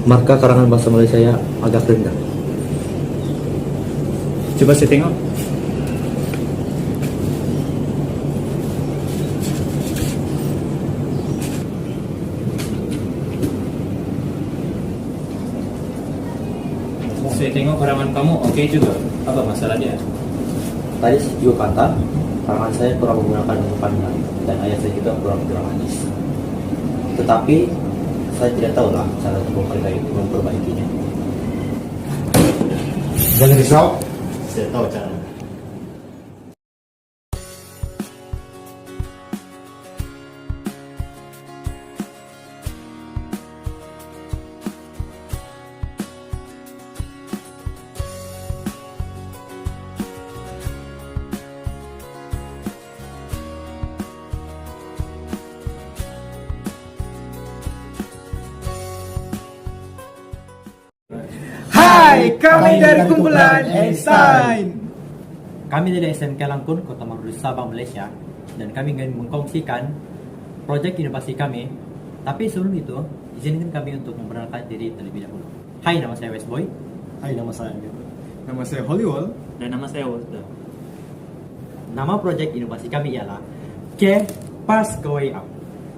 marka karangan bahasa Malaysia saya agak rendah. Coba saya tengok. Saya tengok karangan kamu oke juga. Apa masalah dia? Tadi juga kata karangan saya kurang menggunakan umpannya dan ayat saya juga kurang dramatis. Tetapi saya tidak tahu lah cara untuk memperbaikinya. Jangan risau, Saya tahu cara. Hai, kami dari kumpulan Einstein. Kami dari SMK Langkun, Kota Marudu, Sabang, Malaysia, dan kami ingin mengkongsikan proyek inovasi kami. Tapi sebelum itu, izinkan kami untuk memperkenalkan diri terlebih dahulu. Hai, nama saya Westboy. Hai, nama saya. Nama saya Hollywall. Dan nama saya Walter. Nama proyek inovasi kami ialah Kipas ke Way Up,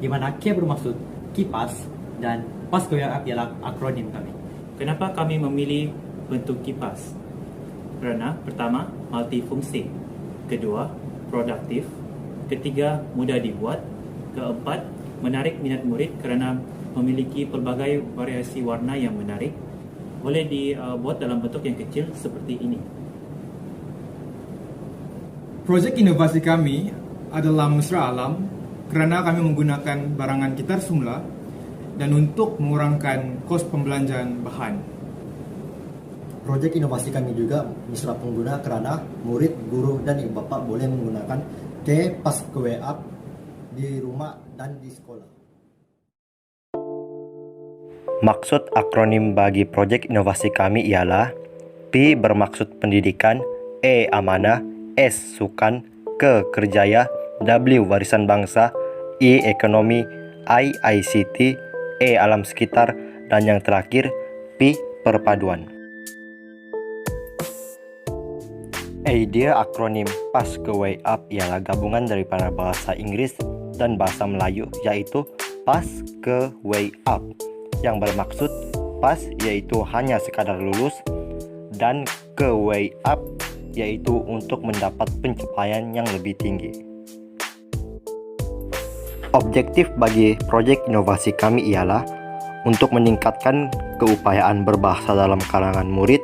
di mana K bermaksud kipas dan Pas ke Way Up ialah akronim kami. Kenapa kami memilih bentuk kipas? Kerana pertama, multifungsi. Kedua, produktif. Ketiga, mudah dibuat. Keempat, menarik minat murid kerana memiliki pelbagai variasi warna yang menarik. Boleh dibuat dalam bentuk yang kecil seperti ini. Projek inovasi kami adalah mesra alam kerana kami menggunakan barangan gitar semula dan untuk mengurangkan kos pembelanjaan bahan. Proyek inovasi kami juga mesra pengguna kerana murid, guru, dan ibu bapa boleh menggunakan Pas ke Way Up di rumah dan di sekolah. Maksud akronim bagi proyek inovasi kami ialah P bermaksud pendidikan, E amanah, S sukan, K kerjaya, W warisan bangsa, I ekonomi, I ICT, E alam sekitar, dan yang terakhir P perpaduan. Idea akronim Pas ke Way Up ialah gabungan daripada bahasa Inggris dan bahasa Melayu, yaitu Pas ke Way Up, yang bermaksud pas yaitu hanya sekadar lulus, dan ke way up yaitu untuk mendapat pencapaian yang lebih tinggi. Objektif bagi proyek inovasi kami ialah untuk meningkatkan keupayaan berbahasa dalam kalangan murid,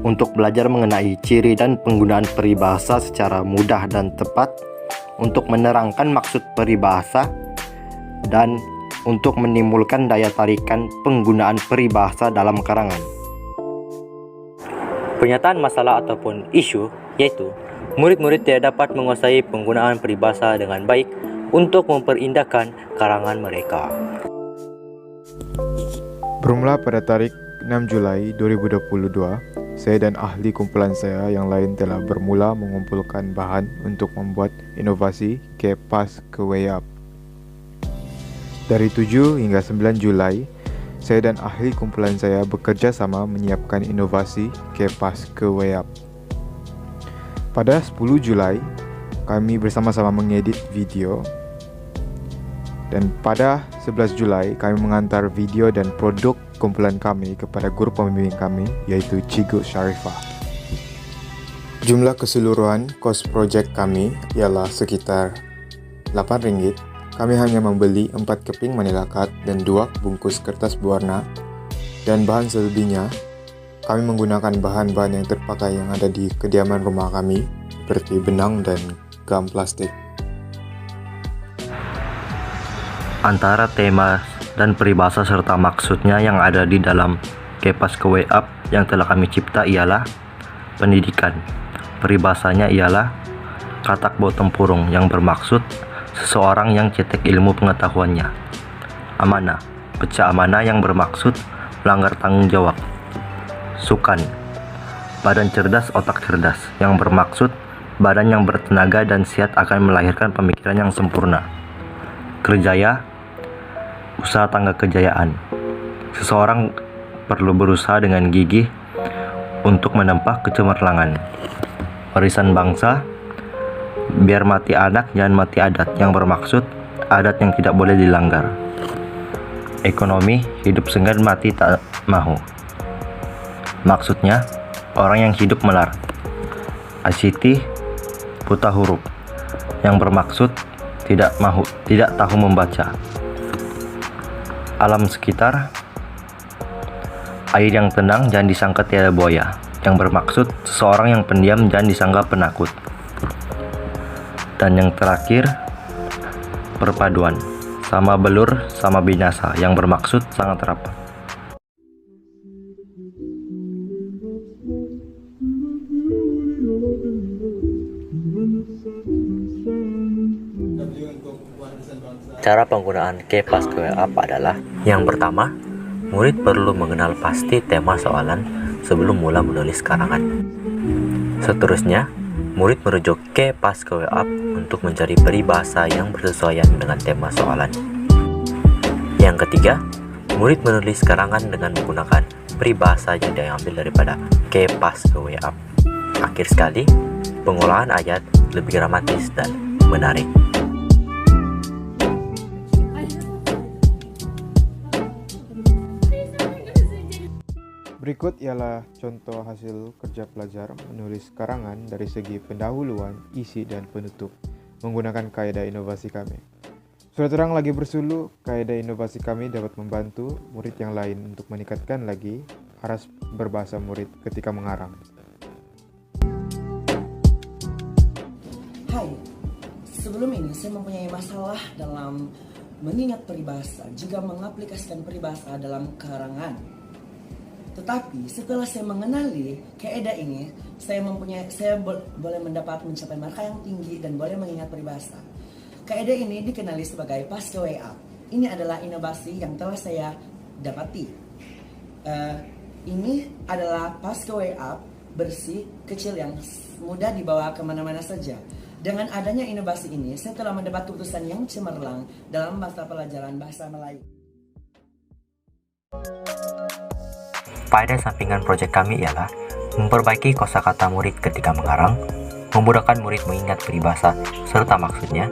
untuk belajar mengenai ciri dan penggunaan peribahasa secara mudah dan tepat, untuk menerangkan maksud peribahasa, dan untuk menimbulkan daya tarikan penggunaan peribahasa dalam karangan. Pernyataan masalah ataupun isu yaitu murid-murid tidak dapat menguasai penggunaan peribahasa dengan baik untuk memperindahkan karangan mereka. bermula pada tarikh 6 Julai 2022, saya dan ahli kumpulan saya yang lain telah bermula mengumpulkan bahan untuk membuat inovasi Pas ke Way Up. Dari 7 hingga 9 Julai, saya dan ahli kumpulan saya bekerja sama menyiapkan inovasi Pas ke Way Up. Pada 10 Julai, kami bersama-sama mengedit video. Dan pada 11 Julai, kami mengantar video dan produk kumpulan kami kepada guru pembimbing kami, yaitu Cikgu Syarifah. Jumlah keseluruhan kos projek kami ialah sekitar RM8. Kami hanya membeli 4 keping manila cut dan 2 bungkus kertas berwarna, dan bahan selebihnya kami menggunakan bahan-bahan yang terpakai yang ada di kediaman rumah kami, seperti benang dan gam plastik. Antara tema dan peribahasa serta maksudnya yang ada di dalam Pas ke Way Up yang telah kami cipta ialah pendidikan. Peribahasanya ialah katak bau tempurung yang bermaksud seseorang yang cetek ilmu pengetahuannya. Amanah, pecah amanah yang bermaksud melanggar tanggung jawab. Sukan, badan cerdas otak cerdas yang bermaksud badan yang bertenaga dan siap akan melahirkan pemikiran yang sempurna. Kerjaya, usaha tangga kejayaan. Seseorang perlu berusaha dengan gigih untuk menempa kecemerlangan. Warisan bangsa, biar mati anak jangan mati adat, yang bermaksud adat yang tidak boleh dilanggar. Ekonomi, hidup senggan mati tak mahu. Maksudnya orang yang hidup melar. ICT, buta huruf, yang bermaksud tidak tahu membaca. Alam sekitar, air yang tenang jangan disangka tiada buaya, yang bermaksud seseorang yang pendiam jangan disangka penakut. Dan yang terakhir, perpaduan, sama belur sama binasa, yang bermaksud sangat rapat. Cara penggunaan Kepas QWAP adalah: yang pertama, murid perlu mengenal pasti tema soalan sebelum mula menulis karangan. Seterusnya, murid merujuk Kepas QWAP untuk mencari peribahasa yang bersesuaian dengan tema soalan. Yang ketiga, murid menulis karangan dengan menggunakan peribahasa yang diambil daripada Kepas QWAP. Akhir sekali, pengolahan ayat lebih dramatis dan menarik. Berikut ialah contoh hasil kerja pelajar menulis karangan dari segi pendahuluan, isi, dan penutup menggunakan kaidah inovasi kami. Sudah terang lagi bersulu, kaidah inovasi kami dapat membantu murid yang lain untuk meningkatkan lagi aras berbahasa murid ketika mengarang. Hai, sebelum ini saya mempunyai masalah dalam mengingat peribahasa, juga mengaplikasikan peribahasa dalam karangan. Tetapi setelah saya mengenali kaidah ini, saya boleh mendapat mencapai marka yang tinggi dan boleh mengingat peribahasa. Kaidah ini dikenali sebagai Pas QWAP. Ini adalah inovasi yang telah saya dapati. Ini adalah Pas QWAP bersih, kecil, yang mudah dibawa kemana-mana saja. Dengan adanya inovasi ini, saya telah mendapat tulisan yang cemerlang dalam mata pelajaran bahasa Melayu. Faedah sampingan proyek kami ialah memperbaiki kosakata murid ketika mengarang, memudahkan murid mengingat peribahasa serta maksudnya,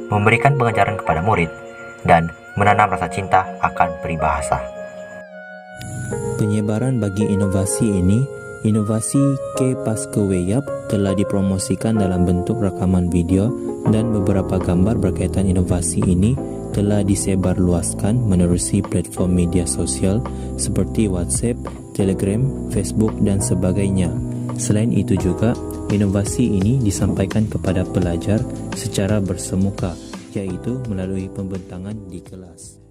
memberikan pengajaran kepada murid, dan menanam rasa cinta akan peribahasa. Penyebaran bagi inovasi ini, inovasi Kepas QWAP telah dipromosikan dalam bentuk rekaman video, dan beberapa gambar berkaitan inovasi ini telah disebarluaskan menerusi platform media sosial seperti WhatsApp, Telegram, Facebook, dan sebagainya. Selain itu juga, inovasi ini disampaikan kepada pelajar secara bersemuka, yaitu melalui pembentangan di kelas.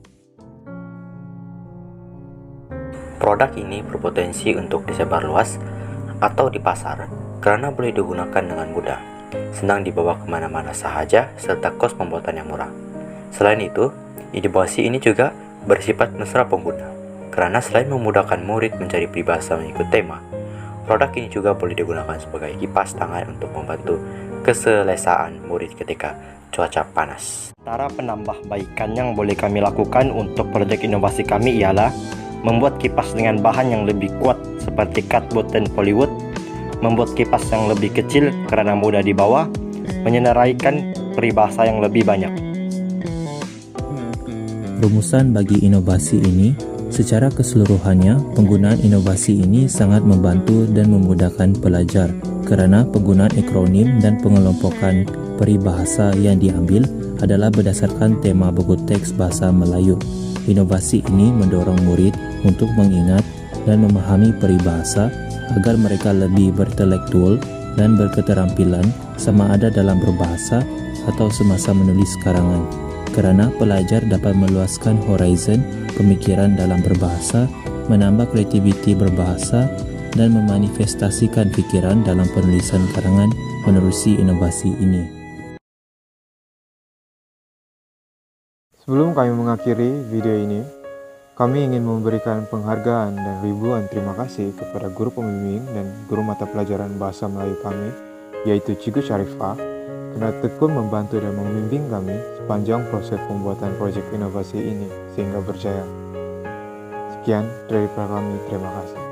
Produk ini berpotensi untuk disebarluas atau di pasar karena boleh digunakan dengan mudah, senang dibawa kemana-mana sahaja, serta kos pembuatan yang murah. Selain itu, inovasi ini juga bersifat mesra pengguna, karena selain memudahkan murid mencari peribahasa mengikut tema, produk ini juga boleh digunakan sebagai kipas tangan untuk membantu keselesaan murid ketika cuaca panas. Cara penambahbaikan yang boleh kami lakukan untuk proyek inovasi kami ialah membuat kipas dengan bahan yang lebih kuat seperti cardboard dan polywood, membuat kipas yang lebih kecil karena mudah dibawa, menyenaraikan peribahasa yang lebih banyak. Rumusan bagi inovasi ini, secara keseluruhannya, penggunaan inovasi ini sangat membantu dan memudahkan pelajar kerana penggunaan akronim dan pengelompokan peribahasa yang diambil adalah berdasarkan tema buku teks bahasa Melayu. Inovasi ini mendorong murid untuk mengingat dan memahami peribahasa agar mereka lebih bertelektual dan berketerampilan sama ada dalam berbahasa atau semasa menulis karangan. Kerana pelajar dapat meluaskan horizon pemikiran dalam berbahasa, menambah kreativiti berbahasa, dan memanifestasikan fikiran dalam penulisan karangan menerusi inovasi ini. Sebelum kami mengakhiri video ini, kami ingin memberikan penghargaan dan ribuan terima kasih kepada guru pembimbing dan guru mata pelajaran bahasa Melayu kami, yaitu Cikgu Syarifah, karena tekun membantu dan membimbing kami sepanjang proses pembuatan proyek inovasi ini sehingga berjaya. Sekian dari kami, terima kasih.